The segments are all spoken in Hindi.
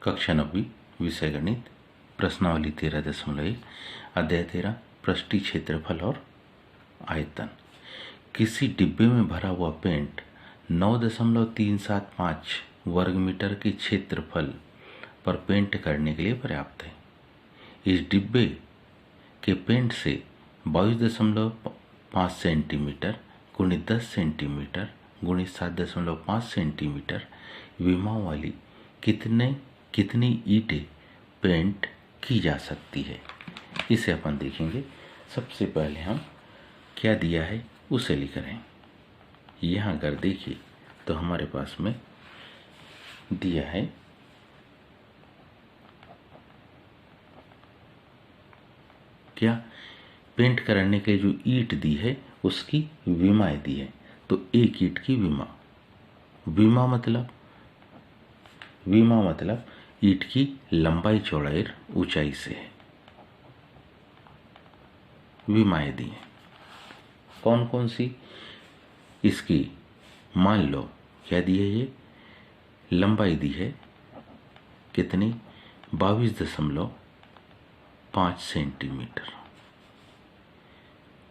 कक्षा 9वीं विषय गणित प्रश्नावली 13.1 अध्याय 13 पृष्ठीय क्षेत्रफल और आयतन। किसी डिब्बे में भरा हुआ पेंट 9.375 वर्ग मीटर के क्षेत्रफल पर पेंट करने के लिए पर्याप्त है। इस डिब्बे के पेंट से 22.5 सेंटीमीटर गुणित 10 सेंटीमीटर गुणित 7.5 सेंटीमीटर विमाओं वाली कितनी ईंटें पेंट की जा सकती है, इसे अपन देखेंगे। सबसे पहले हम क्या दिया है उसे लिख रहे हैं। यहाँ अगर देखिए तो हमारे पास में दिया है क्या, पेंट करने के जो ईंट दी है उसकी विमाएं दी है। तो एक ईंट की विमा मतलब ईंट की लंबाई चौड़ाई और ऊंचाई से है। विमाएं दी हैं कौन कौन सी, इसकी मान लो क्या दी है, ये लंबाई दी है कितनी 22.5 सेंटीमीटर,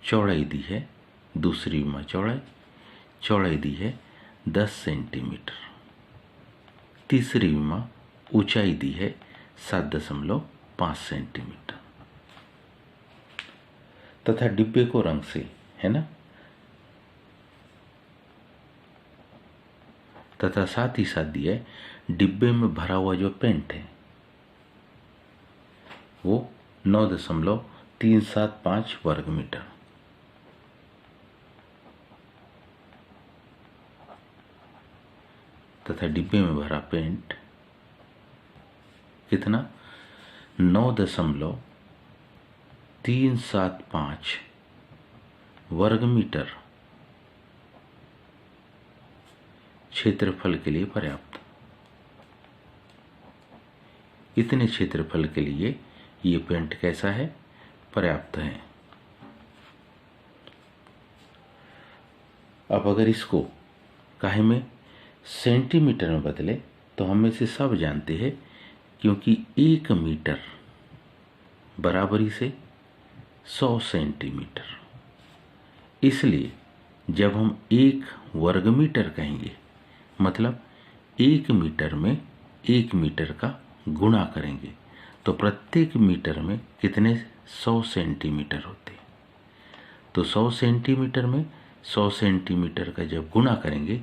चौड़ाई दी है दूसरी विमा चौड़ाई दी है 10 सेंटीमीटर, तीसरी विमा ऊंचाई दी है 7.5 सेंटीमीटर तथा डिब्बे को रंग से है ना, तथा साथ ही साथ दिया है डिब्बे में भरा हुआ जो पेंट है वो 9.375 वर्ग मीटर, तथा डिब्बे में भरा पेंट कितना 9.375 वर्ग मीटर क्षेत्रफल के लिए पर्याप्त। इतने क्षेत्रफल के लिए ये पेंट कैसा है, पर्याप्त है। अब अगर इसको काहे में सेंटीमीटर में बदले तो हम में से सब जानते हैं, क्योंकि 1 मीटर बराबरी से 100 सेंटीमीटर, इसलिए जब हम 1 वर्ग मीटर कहेंगे मतलब 1 मीटर में 1 मीटर का गुणा करेंगे तो प्रत्येक मीटर में कितने 100 सेंटीमीटर होते हैं। तो 100 सेंटीमीटर में 100 सेंटीमीटर का जब गुणा करेंगे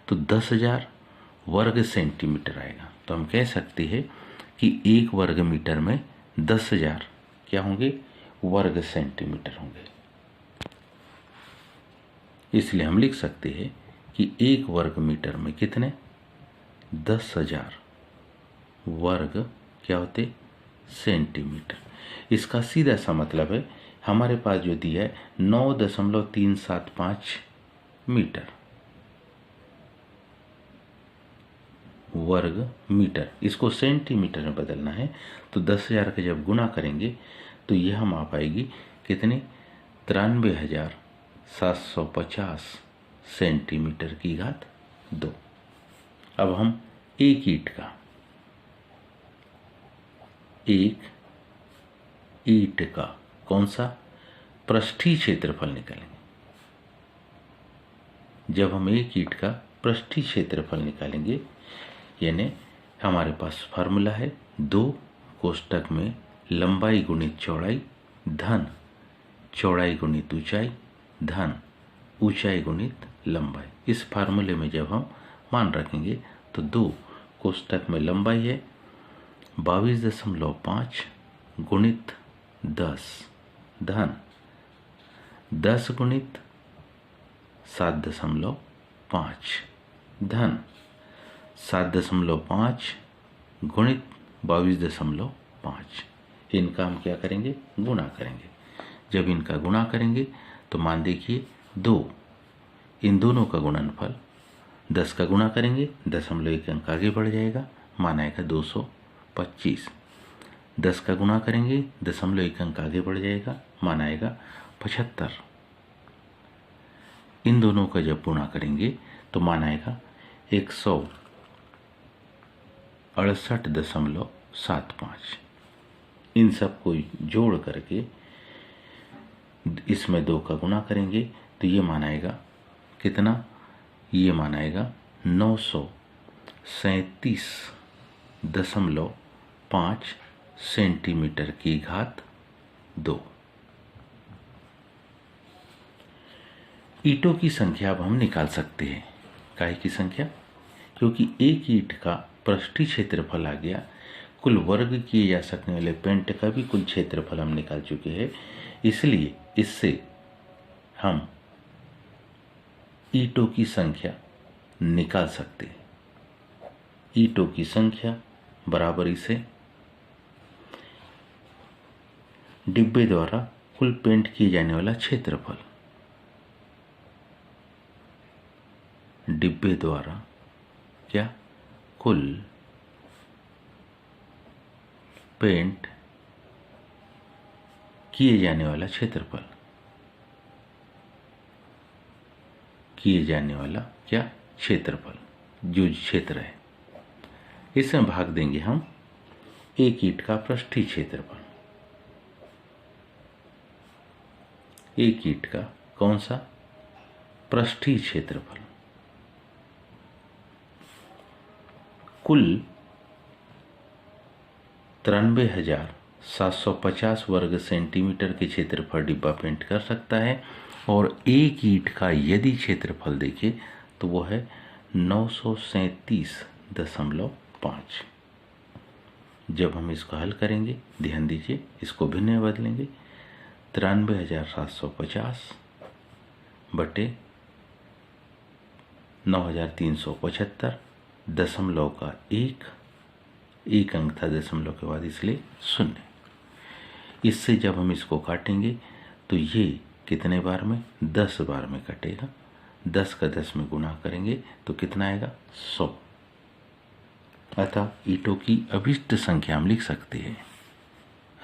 तो 10,000 वर्ग सेंटीमीटर आएगा। तो हम कह सकते हैं कि 1 वर्ग मीटर में 10,000 क्या होंगे, वर्ग सेंटीमीटर होंगे। इसलिए हम लिख सकते हैं कि 1 वर्ग मीटर में कितने 10,000 वर्ग क्या होते सेंटीमीटर। इसका सीधा सा मतलब है हमारे पास जो दिया है 9.375 मीटर वर्ग मीटर, इसको सेंटीमीटर में बदलना है। तो 10,000 का जब गुणा करेंगे तो यह हम आ पाएगी कितने 93,750 सेंटीमीटर की घात 2। अब हम एक ईंट का कौन सा पृष्ठीय क्षेत्रफल निकालेंगे। जब हम एक ईंट का पृष्ठीय क्षेत्रफल निकालेंगे, यानी हमारे पास फार्मूला है 2 कोष्टक में लंबाई गुणित चौड़ाई धन चौड़ाई गुणित ऊंचाई धन ऊंचाई गुणित लंबाई। इस फार्मूले में जब हम मान रखेंगे तो 2 कोष्टक में लंबाई है 22.5 गुणित 10 धन 10 गुणित 7.5 धन 7.5 गुणित 22.5। इनका हम क्या करेंगे, गुणा करेंगे। जब इनका गुणा करेंगे तो मान देखिए 2, इन दोनों का गुणनफल 10 का गुणा करेंगे 0.1 अंक आगे बढ़ जाएगा, मान आएगा 225। 10 का गुणा करेंगे 0.1 अंक आगे बढ़ जाएगा, मान आएगा 75। इन दोनों का जब गुणा करेंगे तो मान आएगा 100 68.75। इन सब को जोड़ करके इसमें 2 का गुणा करेंगे तो ये मानाएगा कितना, ये मानाएगा 937.5 सेंटीमीटर की घात 2। ईंटों की संख्या अब हम निकाल सकते हैं। काहे की संख्या? क्योंकि एक ईंट का पृष्ठीय क्षेत्रफल आ गया, कुल वर्ग किए जा सकने वाले पेंट का भी कुल क्षेत्रफल हम निकाल चुके हैं। इसलिए इससे हम ईंटों की संख्या निकाल सकते हैं। ईंटों की संख्या बराबरी से डिब्बे द्वारा कुल पेंट किए जाने वाला क्षेत्रफल, डिब्बे द्वारा क्या कुल पेंट किए जाने वाला क्षेत्रफल, किए जाने वाला क्या क्षेत्रफल, जो क्षेत्र है, इसमें भाग देंगे हम एक ईंट का पृष्ठीय क्षेत्रफल। एक ईंट का कौन सा? पृष्ठीय क्षेत्रफल। कुल 93,750 वर्ग सेंटीमीटर के क्षेत्रफल डिब्बा पेंट कर सकता है, और एक ईंट का यदि क्षेत्रफल देखें तो वो है 937.5। जब हम इसको हल करेंगे, ध्यान दीजिए, इसको भिन्न में बदलेंगे, 93,750 बटे 9,375, दशमलव का एक अंक था दशमलव के बाद, इसलिए 0। इससे जब हम इसको काटेंगे तो ये कितने बार में? 10 बार में कटेगा। 10 का 10 में गुणा करेंगे तो कितना आएगा? 100। अतः ईंटों की अभिष्ट संख्या हम लिख सकते हैं।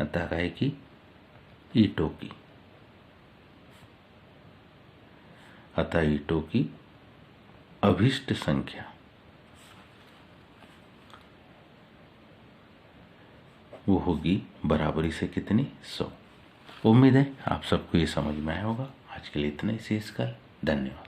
अतः है कि ईंटों की अभिष्ट संख्या वो होगी बराबरी से कितनी? 100। उम्मीद है आप सबको ये समझ में आया होगा। आज के लिए इतना ही, शेष कल। धन्यवाद।